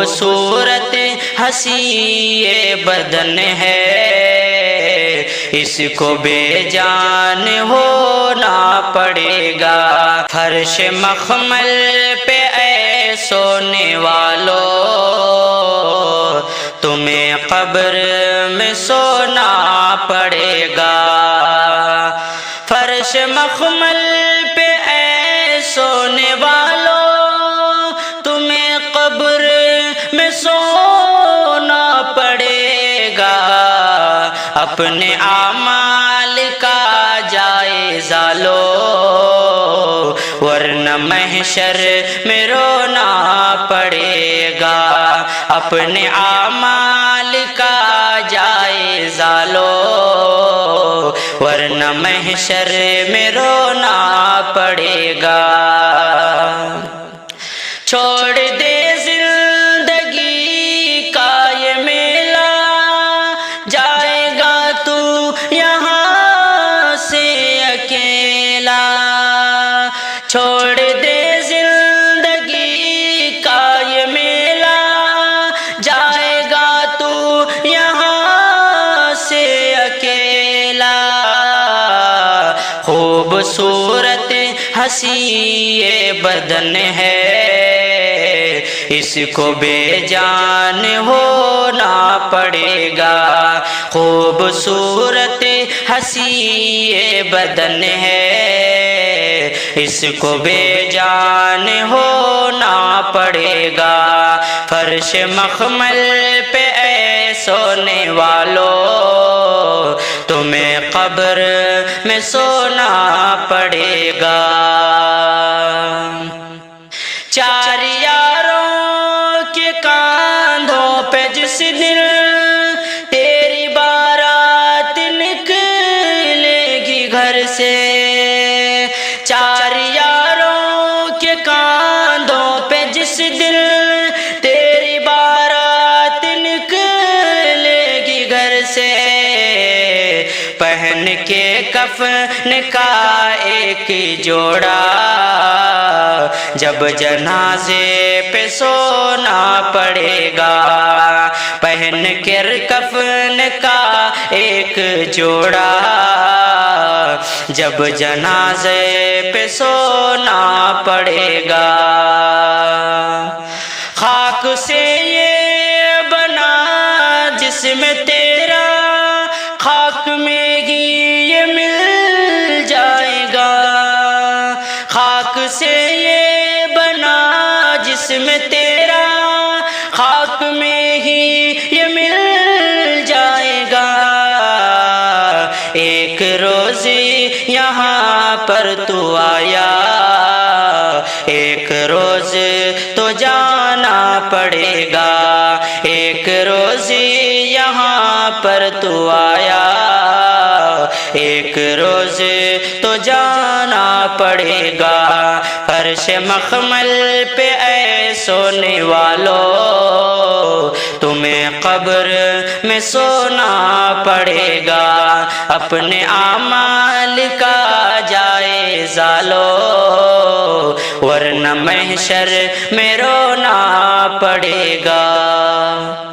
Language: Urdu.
خوبصورت ہنسی یہ بدن ہے، اس کو بے جان ہونا پڑے گا۔ فرش مخمل پہ اے سونے والو، تمہیں قبر میں سونا پڑے گا۔ فرش مخمل پہ اے سونے والو، تمہیں قبر میں سونا پڑے گا۔ اپنے اعمال کا جائزہ لو، ورنہ محشر میں رونا پڑے گا۔ اپنے اعمال کا جائزہ لو، ورنہ محشر میں رونا پڑے گا۔ چھوڑ دے زندگی کا یہ میلہ، جائے گا تو یہاں سے اکیلا۔ چھوڑ دے زندگی کا یہ میلہ، جائے گا تو یہاں سے اکیلا۔ خوبصورت ہنسی یہ بدن ہے، اس کو بے جان ہونا پڑے گا۔ خوبصورت ہنسی یہ بدن ہے، اس کو بے جان ہونا پڑے گا۔ فرش مخمل پہ اے سونے والو، تمہیں قبر میں سونا پڑے گا۔ چار یاروں کے کاندھوں پہ جس دن تیری بارات نکلے گی گھر سے، چار یاروں کے کاندھوں پہ جس دن تیری بارات نکلے گی گھر سے، پہن کے کفن کا ایک جوڑا، جب جنازے پہ سونا پڑے گا۔ پہن کر کفن کا ایک جوڑا، جب جنازے پہ سونا پڑے گا۔ خاک سے یہ بنا جسم تیرا، خاک میں ہی یہ مل جائے گا۔ خاک سے یہ بنا جسم تیرا، خاک میں ہی یہ مل جائے گا۔ ایک روز یہاں پر تو آیا، ایک روز تو جانا پڑے گا۔ ایک روز یہاں پر تو آیا، ایک روز تو جانا پڑے گا۔ فرش مخمل پہ اے سونے والو، تمہیں قبر میں سونا پڑے گا۔ اپنے اعمال کا جائزہ لو، ورنہ محشر میں رونا پڑے گا۔